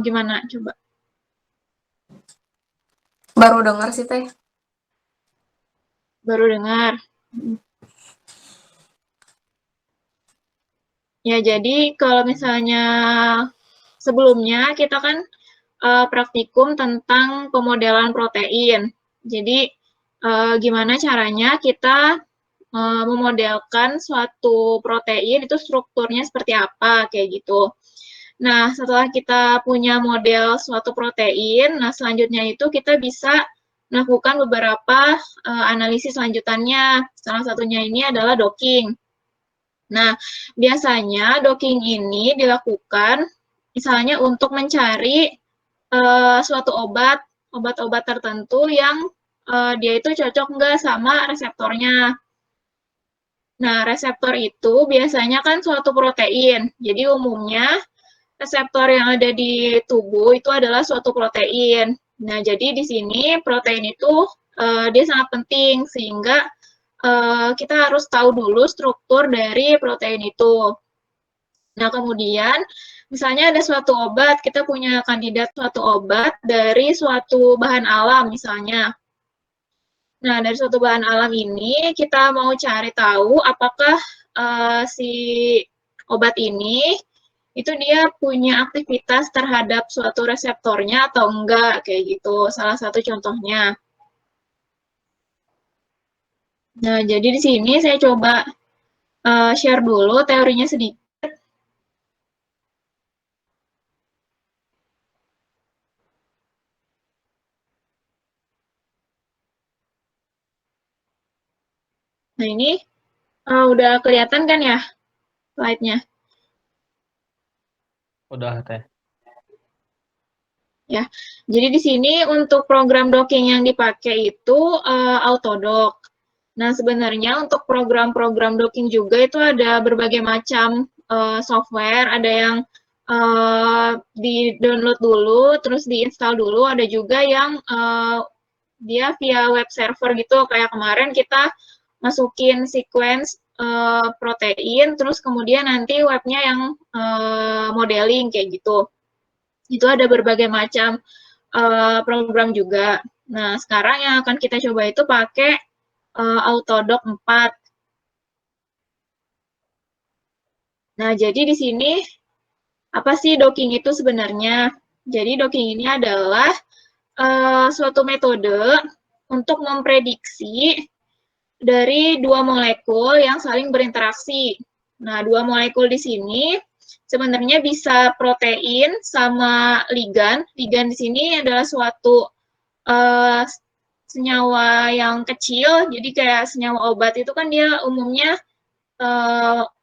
gimana coba? Baru dengar sih Teh. Baru dengar. Ya, jadi kalau misalnya sebelumnya kita kan praktikum tentang pemodelan protein. Jadi gimana caranya kita memodelkan suatu protein itu strukturnya seperti apa kayak gitu. Nah, setelah kita punya model suatu protein, nah selanjutnya itu kita bisa melakukan beberapa analisis lanjutannya. Salah satunya ini adalah docking. Nah, biasanya docking ini dilakukan misalnya untuk mencari suatu obat-obat tertentu yang dia itu cocok nggak sama reseptornya. Nah, reseptor itu biasanya kan suatu protein. Jadi umumnya reseptor yang ada di tubuh itu adalah suatu protein. Nah, jadi di sini protein itu dia sangat penting sehingga kita harus tahu dulu struktur dari protein itu. Nah, kemudian misalnya ada suatu obat, kita punya kandidat suatu obat dari suatu bahan alam misalnya. Nah, dari suatu bahan alam ini kita mau cari tahu apakah si obat ini itu dia punya aktivitas terhadap suatu reseptornya atau enggak, kayak gitu. Salah satu contohnya. Nah, jadi di sini saya coba share dulu teorinya sedikit. Nah, ini udah kelihatan kan ya slide-nya? Udah Teh. Ya, jadi di sini untuk program docking yang dipakai itu Autodock. Nah, sebenarnya untuk program-program docking juga itu ada berbagai macam software, ada yang di-download dulu, terus di-install dulu, ada juga yang dia via web server gitu, kayak kemarin kita masukin sequence protein, terus kemudian nanti webnya yang modeling kayak gitu. Itu ada berbagai macam program juga. Nah, sekarang yang akan kita coba itu pakai Autodock 4. Nah, jadi di sini apa sih docking itu sebenarnya? Jadi docking ini adalah suatu metode untuk memprediksi dari dua molekul yang saling berinteraksi. Nah, dua molekul di sini sebenarnya bisa protein sama ligan. Ligan di sini adalah suatu uh, senyawa yang kecil, jadi kayak senyawa obat itu kan dia umumnya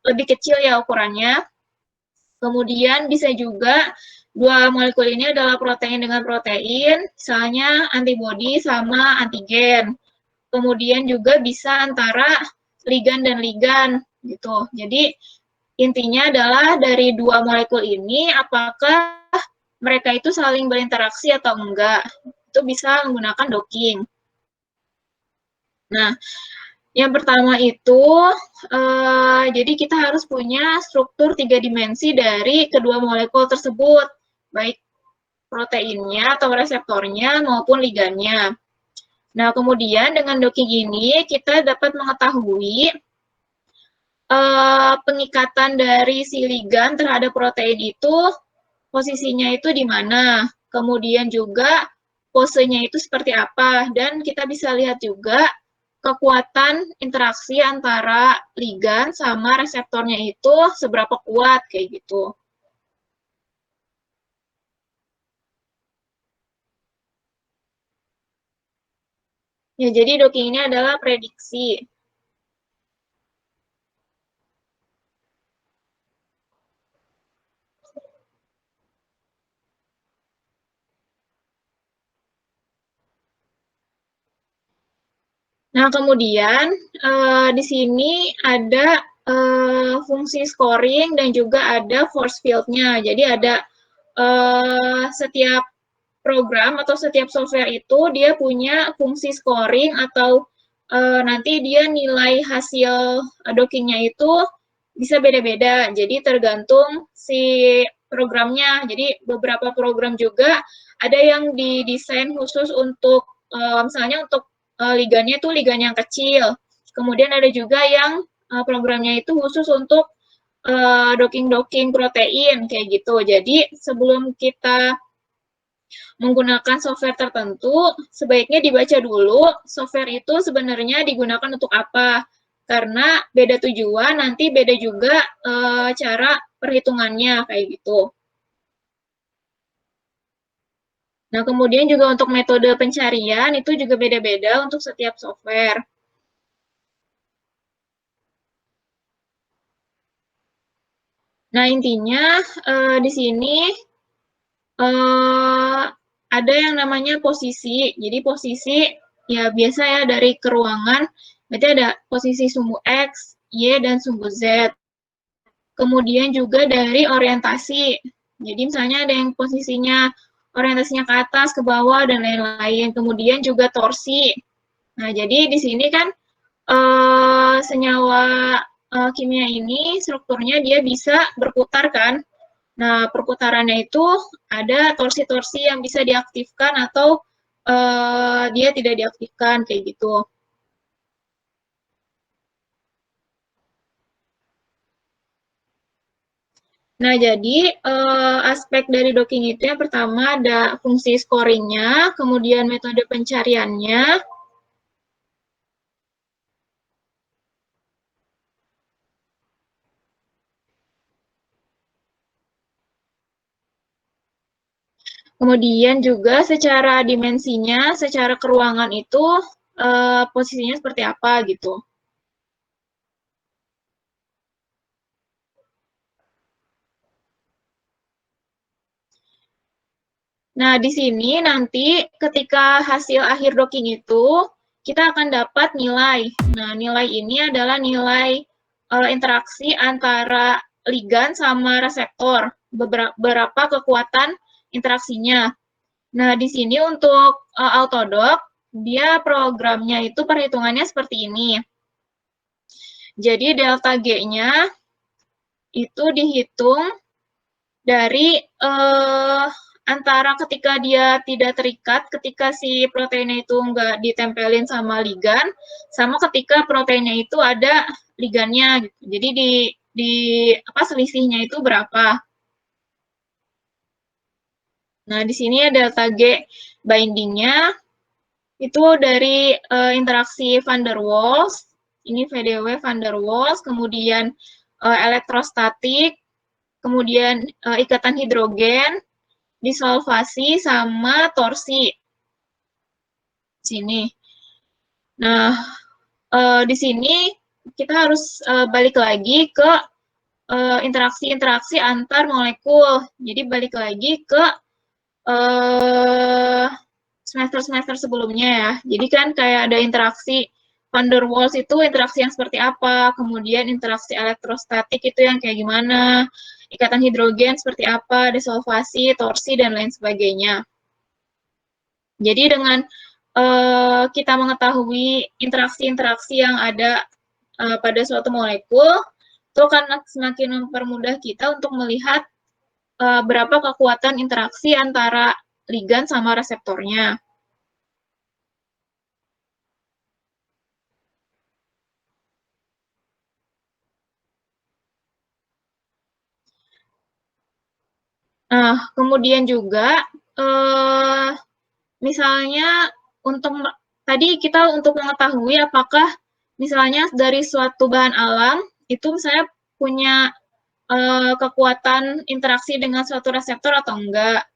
lebih kecil ya ukurannya. Kemudian bisa juga dua molekul ini adalah protein dengan protein, misalnya antibodi sama antigen. Kemudian juga bisa antara ligan dan ligan gitu. Jadi intinya adalah dari dua molekul ini apakah mereka itu saling berinteraksi atau enggak. Itu bisa menggunakan docking. Nah, yang pertama itu, jadi kita harus punya struktur 3 dimensi dari kedua molekul tersebut, baik proteinnya atau reseptornya maupun ligannya. Nah, kemudian dengan docking ini kita dapat mengetahui pengikatan dari si ligan terhadap protein itu posisinya itu di mana, kemudian juga posenya itu seperti apa, dan kita bisa lihat juga kekuatan interaksi antara ligan sama reseptornya itu seberapa kuat, kayak gitu. Ya, jadi docking ini adalah prediksi. Nah, kemudian di sini ada fungsi scoring dan juga ada force field-nya. Jadi ada setiap program atau setiap software itu dia punya fungsi scoring atau nanti dia nilai hasil dockingnya itu bisa beda-beda. Jadi tergantung si programnya. Jadi beberapa program juga ada yang didesain khusus untuk misalnya untuk liganya itu liganya yang kecil. Kemudian ada juga yang programnya itu khusus untuk docking protein kayak gitu. Jadi sebelum kita menggunakan software tertentu, sebaiknya dibaca dulu software itu sebenarnya digunakan untuk apa. Karena beda tujuan, nanti beda juga cara perhitungannya kayak gitu. Nah, kemudian juga untuk metode pencarian itu juga beda-beda untuk setiap software. Nah, intinya di sini ada yang namanya posisi. Jadi posisi ya biasa ya dari ke ruangan, berarti ada posisi sumbu X, Y, dan sumbu Z. Kemudian juga dari orientasi. Jadi misalnya ada yang posisinya orientasinya ke atas, ke bawah, dan lain-lain. Kemudian juga torsi. Nah, jadi di sini kan senyawa kimia ini strukturnya dia bisa berputar kan. Nah, perputarannya itu ada torsi-torsi yang bisa diaktifkan atau dia tidak diaktifkan kayak gitu. Nah, jadi aspek dari docking itu yang pertama ada fungsi scoring-nya, kemudian metode pencariannya, kemudian juga secara dimensinya, secara keruangan itu posisinya seperti apa gitu. Nah, di sini nanti ketika hasil akhir docking itu, kita akan dapat nilai. Nah, nilai ini adalah nilai interaksi antara ligan sama reseptor, beberapa kekuatan interaksinya. Nah, di sini untuk Autodoc, dia programnya itu perhitungannya seperti ini. Jadi delta G-nya itu dihitung dari antara ketika dia tidak terikat, ketika si proteinnya itu nggak ditempelin sama ligan, sama ketika proteinnya itu ada ligannya. Gitu. Jadi di apa selisihnya itu berapa? Nah, di sini ada delta G bindingnya itu dari interaksi van der Waals, ini VDW van der Waals, kemudian elektrostatik, kemudian ikatan hidrogen, disolvasi sama torsi. Sini. Nah, di sini kita harus balik lagi ke interaksi-interaksi antar molekul. Jadi balik lagi ke semester-semester sebelumnya ya. Jadi kan kayak ada interaksi van der Waals itu interaksi yang seperti apa, kemudian interaksi elektrostatik itu yang kayak gimana, ikatan hidrogen seperti apa, desolvasi, torsi, dan lain sebagainya. Jadi dengan kita mengetahui interaksi-interaksi yang ada pada suatu molekul, itu akan semakin mempermudah kita untuk melihat berapa kekuatan interaksi antara ligan sama reseptornya. Nah, kemudian juga misalnya untuk tadi kita untuk mengetahui apakah misalnya dari suatu bahan alam itu misalnya punya kekuatan interaksi dengan suatu reseptor atau enggak.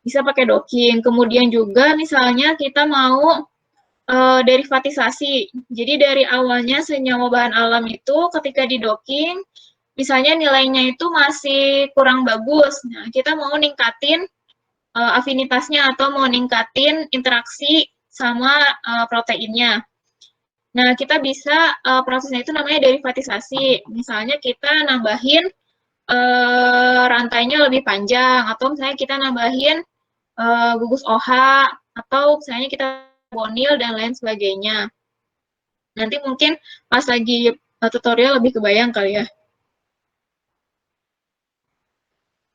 Bisa pakai docking. Kemudian juga misalnya kita mau derivatisasi. Jadi dari awalnya senyawa bahan alam itu ketika di docking, misalnya nilainya itu masih kurang bagus. Nah, kita mau ningkatin afinitasnya atau mau ningkatin interaksi sama proteinnya. Nah, kita bisa prosesnya itu namanya derivatisasi. Misalnya kita nambahin rantainya lebih panjang, atau misalnya kita nambahin gugus OH, atau misalnya kita bonil, dan lain sebagainya. Nanti mungkin pas lagi tutorial lebih kebayang kali ya.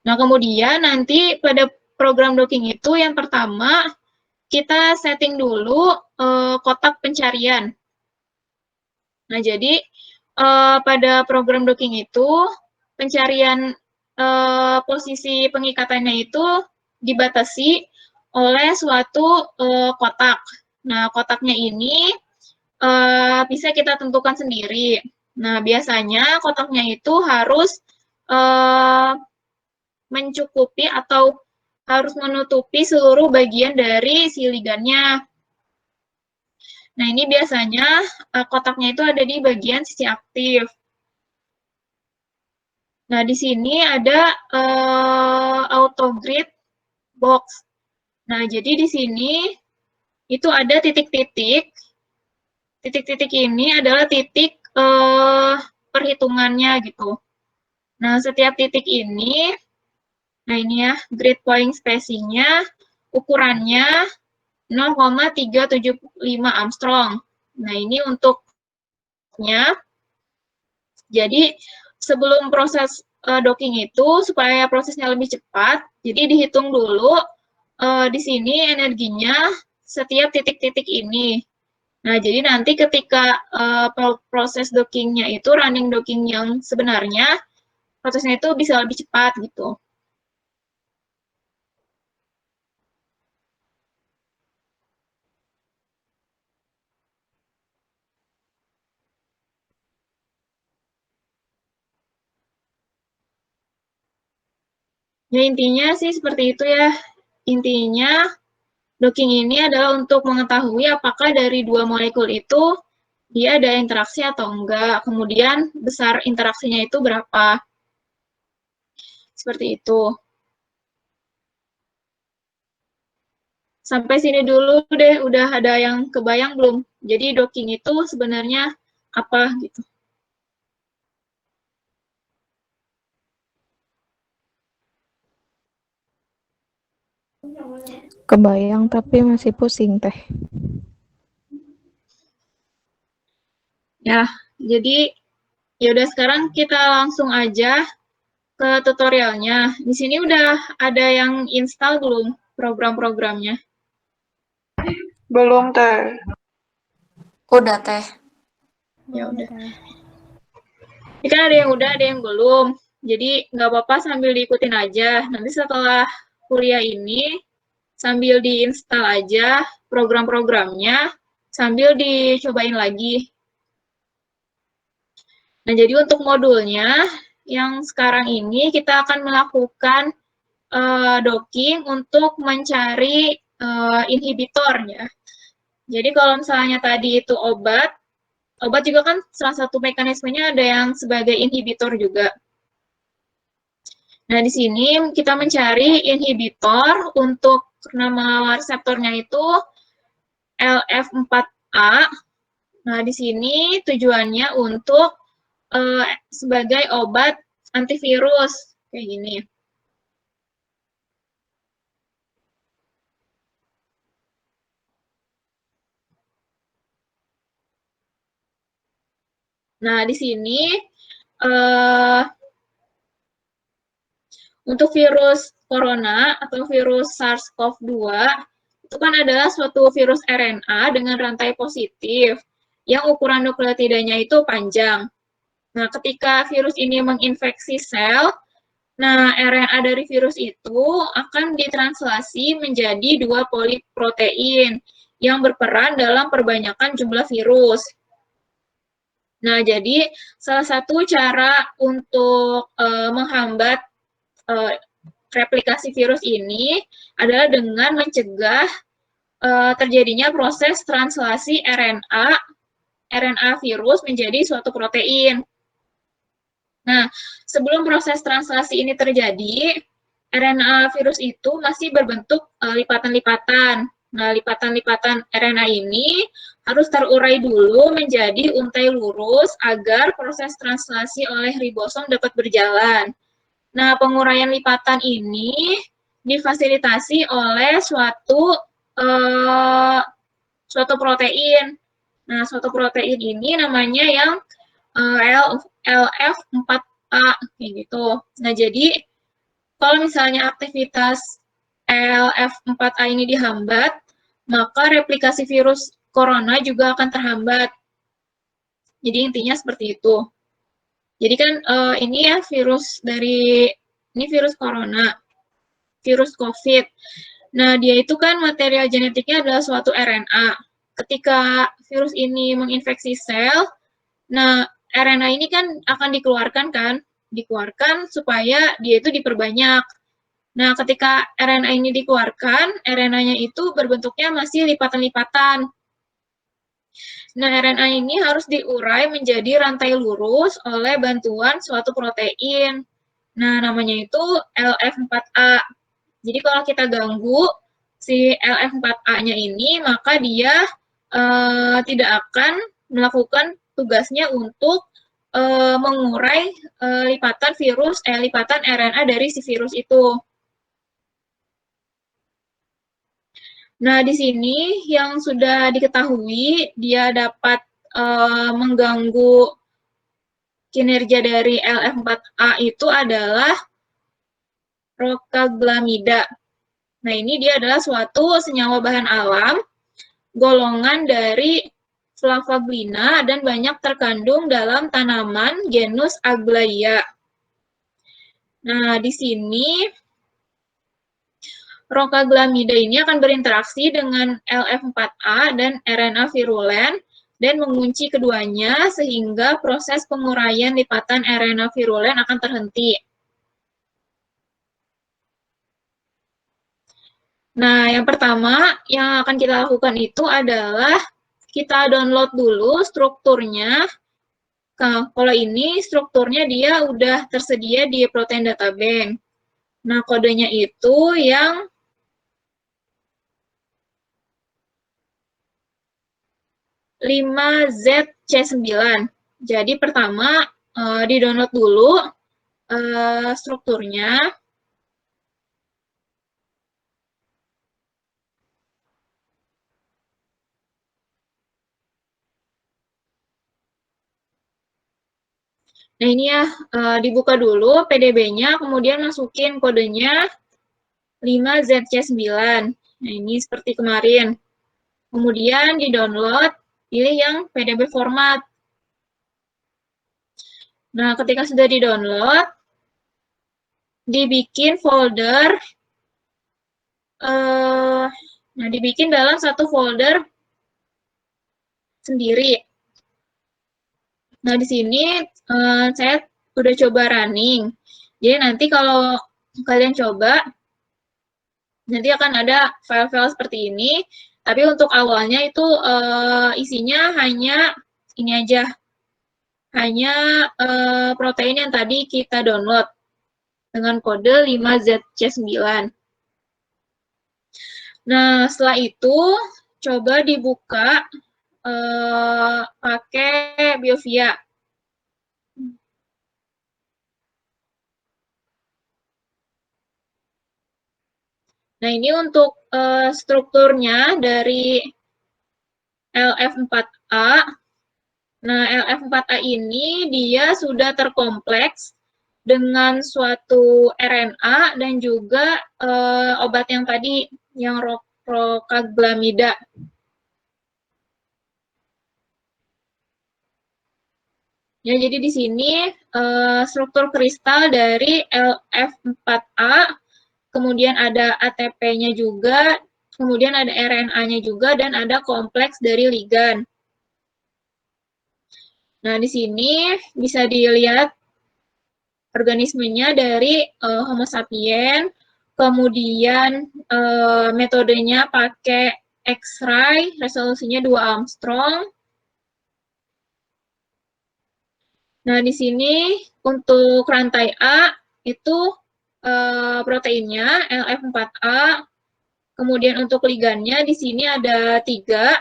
Nah, kemudian nanti pada program docking itu yang pertama kita setting dulu kotak pencarian. Nah, jadi pada program docking itu pencarian posisi pengikatannya itu dibatasi oleh suatu kotak. Nah, kotaknya ini bisa kita tentukan sendiri. Nah, biasanya kotaknya itu harus mencukupi atau harus menutupi seluruh bagian dari si ligannya. Nah, ini biasanya kotaknya itu ada di bagian sisi aktif. Nah, di sini ada auto grid box. Nah, jadi di sini itu ada titik-titik. Titik-titik ini adalah titik perhitungannya gitu. Nah, setiap titik ini, nah ini ya, grid point spacing-nya, ukurannya 0,375 Armstrong. Nah, ini untuknya. Jadi, sebelum proses docking itu, supaya prosesnya lebih cepat, jadi dihitung dulu di sini energinya setiap titik-titik ini. Nah, jadi nanti ketika proses dockingnya itu, running docking yang sebenarnya, prosesnya itu bisa lebih cepat gitu. Ya, intinya sih seperti itu ya. Intinya, docking ini adalah untuk mengetahui apakah dari dua molekul itu dia ada interaksi atau enggak. Kemudian, besar interaksinya itu berapa. Seperti itu. Sampai sini dulu deh, udah ada yang kebayang belum? Jadi docking itu sebenarnya apa gitu. Kebayang tapi masih pusing teh. Ya, jadi ya udah sekarang kita langsung aja ke tutorialnya. Di sini udah ada yang install belum program-programnya? Belum, Teh. Udah, Teh. Ya udah. Ini kan ada yang udah, ada yang belum. Jadi nggak apa-apa sambil diikutin aja. Nanti setelah kuliah ini, sambil diinstal aja program-programnya, sambil dicobain lagi. Nah, jadi untuk modulnya, yang sekarang ini kita akan melakukan docking untuk mencari inhibitornya. Jadi kalau misalnya tadi itu obat juga kan salah satu mekanismenya ada yang sebagai inhibitor juga. Nah, di sini kita mencari inhibitor untuk nama reseptornya itu LF4A. Nah, di sini tujuannya untuk sebagai obat antivirus, kayak gini. Nah, di sini untuk virus corona atau virus SARS-CoV-2 itu kan adalah suatu virus RNA dengan rantai positif yang ukuran nukleotidanya itu panjang. Nah, ketika virus ini menginfeksi sel, nah RNA dari virus itu akan ditranslasi menjadi dua poliprotein yang berperan dalam perbanyakan jumlah virus. Nah, jadi salah satu cara untuk menghambat replikasi virus ini adalah dengan mencegah terjadinya proses translasi RNA virus menjadi suatu protein. Nah, sebelum proses translasi ini terjadi, RNA virus itu masih berbentuk lipatan-lipatan. Nah, lipatan-lipatan RNA ini harus terurai dulu menjadi untai lurus agar proses translasi oleh ribosom dapat berjalan. Nah, penguraian lipatan ini difasilitasi oleh suatu protein. Nah, suatu protein ini namanya yang LF4A kayak gitu. Nah, jadi kalau misalnya aktivitas LF4A ini dihambat, maka replikasi virus corona juga akan terhambat. Jadi intinya seperti itu. Jadi kan ini ya ini virus corona, virus COVID. Nah, dia itu kan material genetiknya adalah suatu RNA. Ketika virus ini menginfeksi sel, nah RNA ini kan akan dikeluarkan supaya dia itu diperbanyak. Nah, ketika RNA ini dikeluarkan, RNA-nya itu berbentuknya masih lipatan-lipatan. Nah, RNA ini harus diurai menjadi rantai lurus oleh bantuan suatu protein. Nah, namanya itu LF4A. Jadi kalau kita ganggu si LF4A-nya ini, maka dia tidak akan melakukan tugasnya untuk mengurai lipatan RNA dari si virus itu. Nah, di sini yang sudah diketahui dia dapat mengganggu kinerja dari LF4A itu adalah rokaglamida. Nah, ini dia adalah suatu senyawa bahan alam, golongan dari flavoglina dan banyak terkandung dalam tanaman genus Aglaia. Nah, di sini rokaglamida ini akan berinteraksi dengan LF4A dan RNA virulen dan mengunci keduanya sehingga proses penguraian lipatan RNA virulen akan terhenti. Nah, yang pertama yang akan kita lakukan itu adalah kita download dulu strukturnya. Nah, kalau ini strukturnya dia udah tersedia di Protein Data Bank. Nah, kodenya itu yang 5ZC9. Jadi pertama di-download dulu strukturnya. Nah, ini ya dibuka dulu PDB-nya, kemudian masukin kodenya 5ZC9. Nah, ini seperti kemarin. Kemudian di-download, pilih yang PDB format. Nah, ketika sudah di-download, dibikin folder, dibikin dalam satu folder sendiri. Nah, di sini saya udah coba running. Jadi nanti kalau kalian coba, nanti akan ada file-file seperti ini. Tapi untuk awalnya itu isinya hanya ini aja. Hanya protein yang tadi kita download dengan kode 5ZC9. Nah, setelah itu coba dibuka pakai BioVia. Nah, ini untuk strukturnya dari LF4A. Nah, LF4A ini dia sudah terkompleks dengan suatu RNA dan juga obat yang tadi, yang rokaglamida. Ya, jadi di sini struktur kristal dari LF4A, kemudian ada ATP-nya juga, kemudian ada RNA-nya juga, dan ada kompleks dari ligan. Nah, di sini bisa dilihat organismenya dari Homo sapien, kemudian metodenya pakai X-ray, resolusinya 2 Armstrong. Nah, di sini untuk rantai A itu proteinnya LF4A, kemudian untuk ligannya di sini ada 3.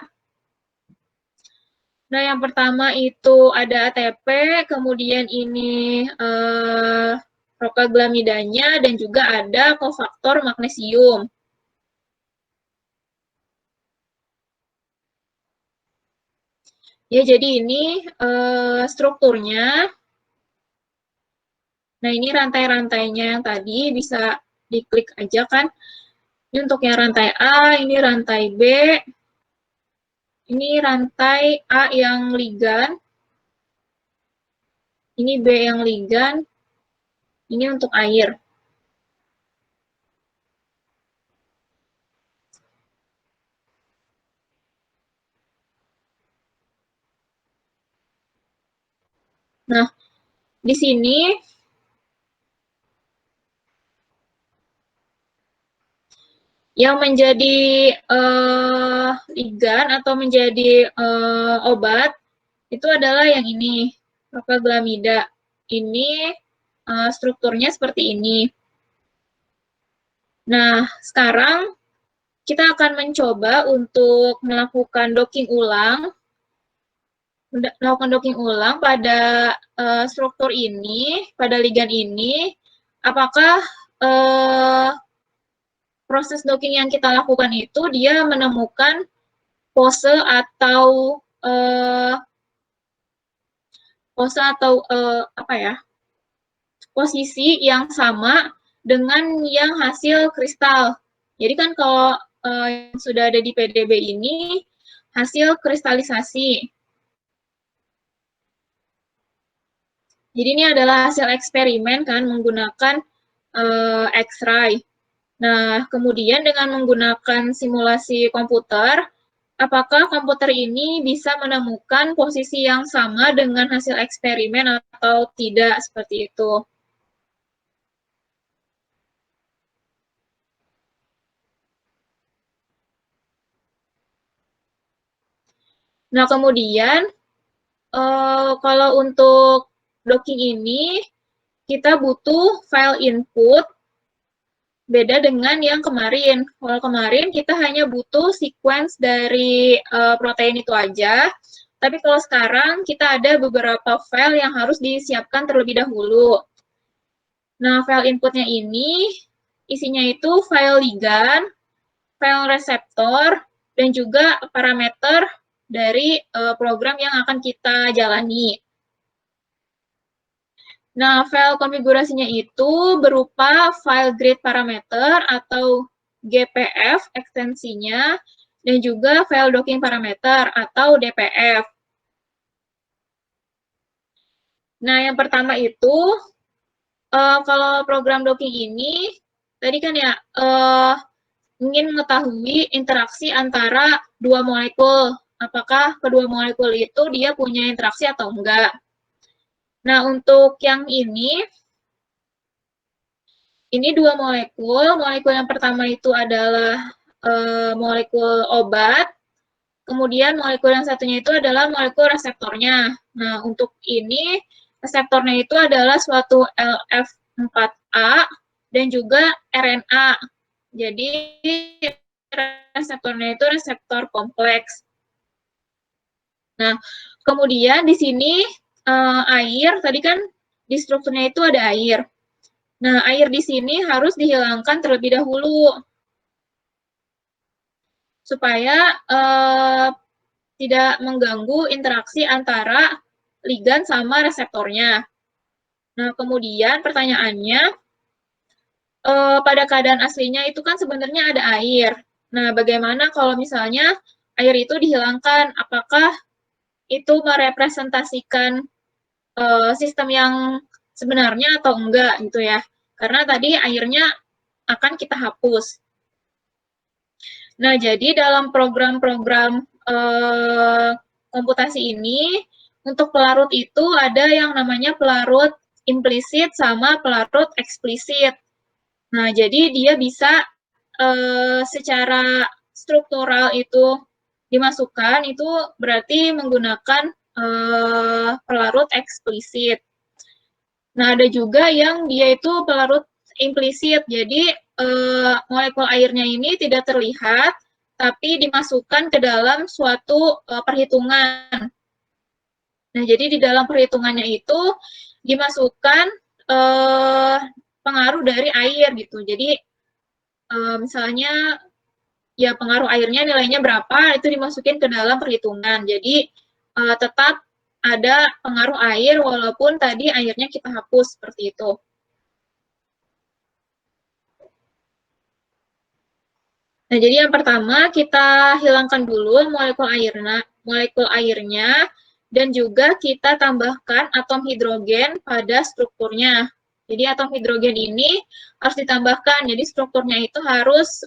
Nah, yang pertama itu ada ATP, kemudian ini rokaglamidanya, dan juga ada kofaktor magnesium. Ya, jadi ini strukturnya. Nah, ini rantai-rantainya yang tadi bisa diklik aja kan. Ini untuk yang rantai A, ini rantai B, ini rantai A yang ligan, ini B yang ligan, ini untuk air. Nah, di sini yang menjadi ligan atau menjadi obat itu adalah yang ini, prokaglamida. Ini strukturnya seperti ini. Nah, sekarang kita akan mencoba untuk melakukan docking ulang pada struktur ini, pada ligan ini. Apakah proses docking yang kita lakukan itu dia menemukan pose atau apa ya, posisi yang sama dengan yang hasil kristal. Jadi kan kalau yang sudah ada di PDB ini hasil kristalisasi. Jadi ini adalah hasil eksperimen kan menggunakan X-ray. Nah, kemudian dengan menggunakan simulasi komputer, apakah komputer ini bisa menemukan posisi yang sama dengan hasil eksperimen atau tidak, seperti itu. Nah, kemudian kalau untuk docking ini, kita butuh file input, beda dengan yang kemarin. Kalau kemarin kita hanya butuh sequence dari protein itu aja, tapi kalau sekarang kita ada beberapa file yang harus disiapkan terlebih dahulu. Nah, file inputnya ini isinya itu file ligan, file reseptor, dan juga parameter dari program yang akan kita jalani. Nah, file konfigurasinya itu berupa file grid parameter atau GPF ekstensinya, dan juga file docking parameter atau DPF. Nah, yang pertama itu, kalau program docking ini, tadi kan ya, ingin mengetahui interaksi antara dua molekul. Apakah kedua molekul itu dia punya interaksi atau enggak. Nah, untuk yang ini dua molekul. Molekul yang pertama itu adalah molekul obat. Kemudian molekul yang satunya itu adalah molekul reseptornya. Nah, untuk ini reseptornya itu adalah suatu LF4A dan juga RNA. Jadi reseptornya itu reseptor kompleks. Nah, kemudian di sini air, tadi kan di strukturnya itu ada air. Nah, air di sini harus dihilangkan terlebih dahulu supaya tidak mengganggu interaksi antara ligan sama reseptornya. Nah, kemudian pertanyaannya, pada keadaan aslinya itu kan sebenarnya ada air. Nah, bagaimana kalau misalnya air itu dihilangkan? Apakah itu merepresentasikan sistem yang sebenarnya atau enggak gitu ya? Karena tadi airnya akan kita hapus. Nah, jadi dalam program-program komputasi ini, untuk pelarut itu ada yang namanya pelarut implisit sama pelarut eksplisit. Nah, jadi dia bisa secara struktural itu dimasukkan, itu berarti menggunakan pelarut eksplisit. Nah, ada juga yang dia itu pelarut implisit, jadi molekul airnya ini tidak terlihat, tapi dimasukkan ke dalam suatu perhitungan. Nah, jadi di dalam perhitungannya itu dimasukkan pengaruh dari air gitu. Jadi misalnya ya pengaruh airnya nilainya berapa, itu dimasukin ke dalam perhitungan. Jadi tetap ada pengaruh air walaupun tadi airnya kita hapus seperti itu. Nah, jadi yang pertama kita hilangkan dulu molekul airnya dan juga kita tambahkan atom hidrogen pada strukturnya. Jadi atom hidrogen ini harus ditambahkan, jadi strukturnya itu harus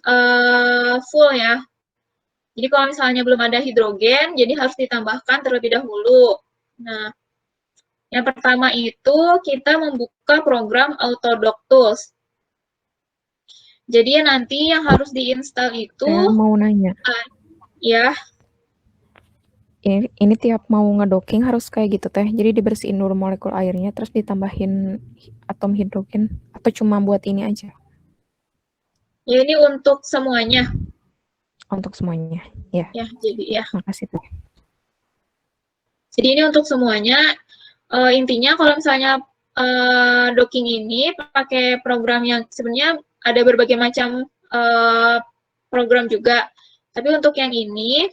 full ya. Jadi kalau misalnya belum ada hidrogen, jadi harus ditambahkan terlebih dahulu. Nah, yang pertama itu kita membuka program Autodock Tools. Jadi nanti yang harus diinstal itu Saya mau nanya, ya, ini tiap mau ngedocking harus kayak gitu teh. Jadi dibersihin dulu molekul airnya, terus ditambahin atom hidrogen, atau cuma buat ini aja? ya ini untuk semuanya. Untuk semuanya, ya. Ya, jadi ya. Makasih teh. Jadi ini untuk semuanya. Intinya kalau misalnya docking ini pakai program yang sebenarnya ada berbagai macam program juga. Tapi untuk yang ini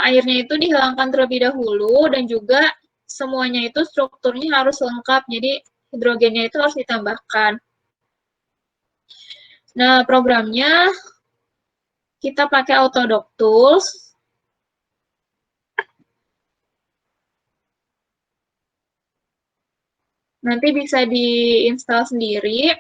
airnya itu dihilangkan terlebih dahulu dan juga semuanya itu strukturnya harus lengkap. Jadi hidrogennya itu harus ditambahkan. Nah, programnya kita pakai Autodock Tools. Nanti bisa diinstal sendiri.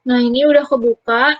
Nah, ini udah kebuka.